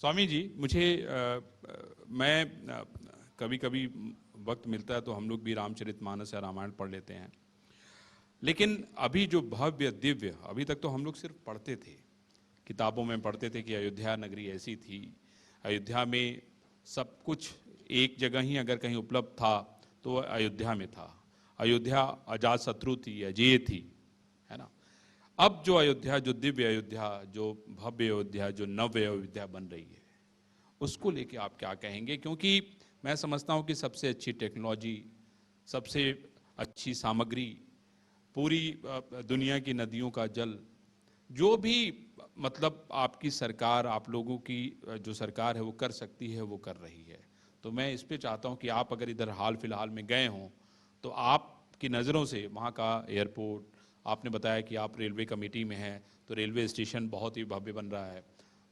स्वामी जी, मुझे मैं कभी कभी वक्त मिलता है तो हम लोग भी रामचरितमानस या रामायण पढ़ लेते हैं। लेकिन अभी जो भव्य दिव्य, अभी तक तो हम लोग सिर्फ पढ़ते थे, किताबों में पढ़ते थे कि अयोध्या नगरी ऐसी थी, अयोध्या में सब कुछ एक जगह ही अगर कहीं उपलब्ध था तो वह अयोध्या में था। अयोध्या अजात शत्रु थी, अजेय थी, है ना। अब जो अयोध्या, जो दिव्य अयोध्या, जो भव्य अयोध्या, जो नव्य अयोध्या बन रही है, उसको लेके आप क्या कहेंगे? क्योंकि मैं समझता हूँ कि सबसे अच्छी टेक्नोलॉजी, सबसे अच्छी सामग्री, पूरी दुनिया की नदियों का जल, जो भी मतलब आपकी सरकार, आप लोगों की जो सरकार है वो कर सकती है, वो कर रही है। तो मैं इस पे चाहता हूँ कि आप अगर इधर हाल फिलहाल में गए हों तो आपकी नज़रों से वहाँ का एयरपोर्ट, आपने बताया कि आप रेलवे कमेटी में हैं, तो रेलवे स्टेशन बहुत ही भव्य बन रहा है,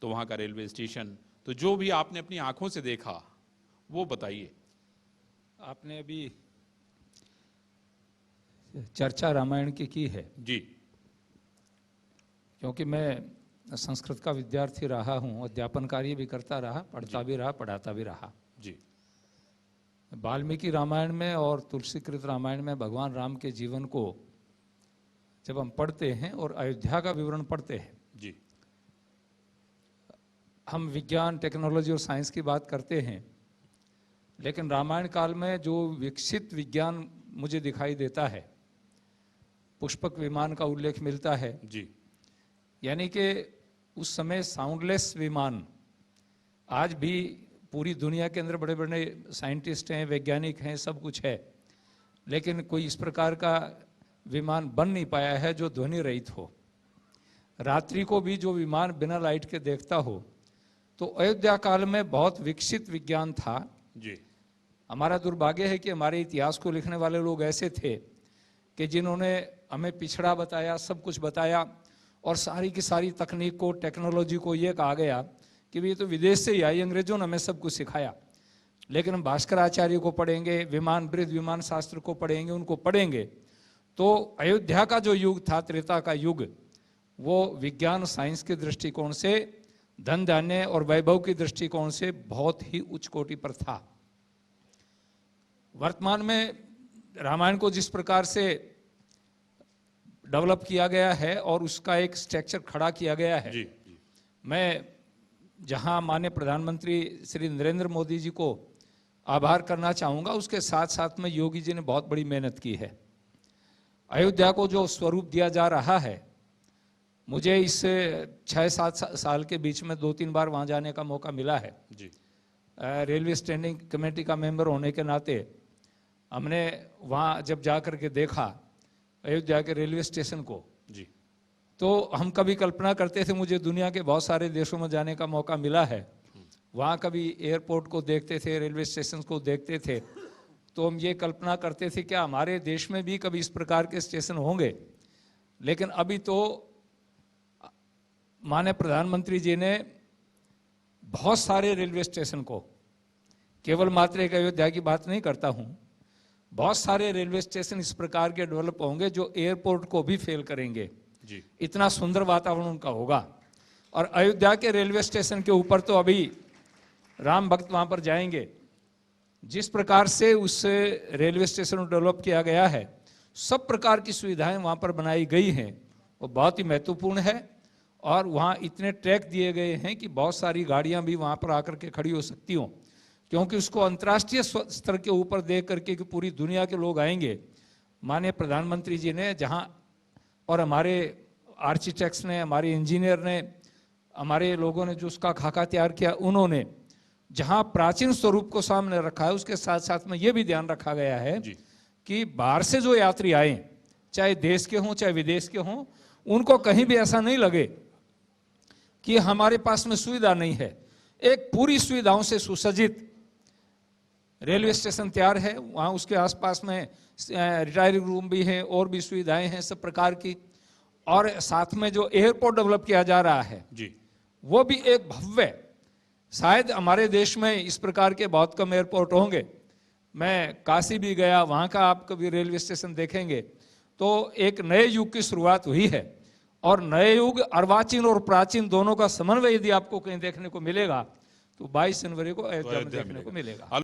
तो वहाँ का रेलवे स्टेशन, तो जो भी आपने अपनी आंखों से देखा वो बताइए। आपने अभी चर्चा रामायण की है जी। क्योंकि मैं संस्कृत का विद्यार्थी रहा हूँ, अध्यापन कार्य भी करता रहा, पढ़ता भी रहा, पढ़ाता भी रहा जी। वाल्मीकि रामायण में और तुलसीकृत रामायण में भगवान राम के जीवन को जब हम पढ़ते हैं और अयोध्या का विवरण पढ़ते हैं जी। हम विज्ञान, टेक्नोलॉजी और साइंस की बात करते हैं, लेकिन रामायण काल में जो विकसित विज्ञान मुझे दिखाई देता है, पुष्पक विमान का उल्लेख मिलता है जी। यानी कि उस समय साउंडलेस विमान, आज भी पूरी दुनिया के अंदर बड़े बड़े साइंटिस्ट हैं, वैज्ञानिक हैं, सब कुछ है, लेकिन कोई इस प्रकार का विमान बन नहीं पाया है जो ध्वनि रहित हो। रात्रि को भी जो विमान बिना लाइट के देखता हो, तो अयोध्या काल में बहुत विकसित विज्ञान था। जी। हमारा दुर्भाग्य है कि हमारे इतिहास को लिखने वाले लोग ऐसे थे कि जिन्होंने हमें पिछड़ा बताया, सब कुछ बताया, और सारी की सारी तकनीक को, टेक्नोलॉजी को ये कहा गया कि ये तो विदेश से ही आई, अंग्रेजों ने हमें सब कुछ सिखाया। लेकिन हम भास्कराचार्य को पढ़ेंगे, विमान बृहद विमान शास्त्र को पढ़ेंगे, उनको पढ़ेंगे, तो अयोध्या का जो युग था, त्रेता का युग, वो विज्ञान साइंस के दृष्टिकोण से, धन धान्य और वैभव की दृष्टिकोण से बहुत ही उच्च कोटि पर था। वर्तमान में रामायण को जिस प्रकार से डेवलप किया गया है और उसका एक स्ट्रक्चर खड़ा किया गया है, जी। मैं जहां माननीय प्रधानमंत्री श्री नरेंद्र मोदी जी को आभार करना चाहूँगा, उसके साथ साथ में योगी जी ने बहुत बड़ी मेहनत की है। अयोध्या को जो स्वरूप दिया जा रहा है, मुझे इस 6-7 साल के बीच में 2-3 बार वहाँ जाने का मौका मिला है। जी। रेलवे स्टैंडिंग कमेटी का मेंबर होने के नाते हमने वहाँ जब जा कर के देखा अयोध्या के रेलवे स्टेशन को, जी, तो हम कभी कल्पना करते थे, मुझे दुनिया के बहुत सारे देशों में जाने का मौका मिला है, वहाँ कभी एयरपोर्ट को देखते थे, रेलवे स्टेशन को देखते थे, तो हम ये कल्पना करते थे क्या हमारे देश में भी कभी इस प्रकार के स्टेशन होंगे। लेकिन अभी तो माननीय प्रधानमंत्री जी ने बहुत सारे रेलवे स्टेशन को, केवल मात्र एक अयोध्या की बात नहीं करता हूँ, बहुत सारे रेलवे स्टेशन इस प्रकार के डेवलप होंगे जो एयरपोर्ट को भी फेल करेंगे। जी। इतना सुंदर वातावरण उनका होगा। और अयोध्या के रेलवे स्टेशन के ऊपर तो अभी राम भक्त वहां पर जाएंगे, जिस प्रकार से उस रेलवे स्टेशन को डेवलप किया गया है, सब प्रकार की सुविधाएं वहां पर बनाई गई हैं, वो बहुत ही महत्वपूर्ण है। और वहाँ इतने ट्रैक दिए गए हैं कि बहुत सारी गाड़ियां भी वहां पर आकर के खड़ी हो सकती हों, क्योंकि उसको अंतर्राष्ट्रीय स्तर के ऊपर देख करके कि पूरी दुनिया के लोग आएंगे। माननीय प्रधानमंत्री जी ने जहां, और हमारे आर्किटेक्ट्स ने, हमारे इंजीनियर ने, हमारे लोगों ने जो उसका खाका तैयार किया, उन्होंने जहां प्राचीन स्वरूप को सामने रखा है, उसके साथ साथ में ये भी ध्यान रखा गया है कि बाहर से जो यात्री आए, चाहे देश के हों चाहे विदेश के हों, उनको कहीं भी ऐसा नहीं लगे कि हमारे पास में सुविधा नहीं है। एक पूरी सुविधाओं से सुसज्जित रेलवे स्टेशन तैयार है, वहाँ उसके आसपास में रिटायरिंग रूम भी है और भी सुविधाएं हैं सब प्रकार की। और साथ में जो एयरपोर्ट डेवलप किया जा रहा है जी, वो भी एक भव्य, शायद हमारे देश में इस प्रकार के बहुत कम एयरपोर्ट होंगे। मैं काशी भी गया, वहाँ का आप कभी रेलवे स्टेशन देखेंगे तो एक नए युग की शुरुआत हुई है। और नए युग अर्वाचीन और प्राचीन दोनों का समन्वय यदि आपको कहीं देखने को मिलेगा तो 22 जनवरी को अयोध्या में अयोध्या देखने को मिलेगा। मिलेगा।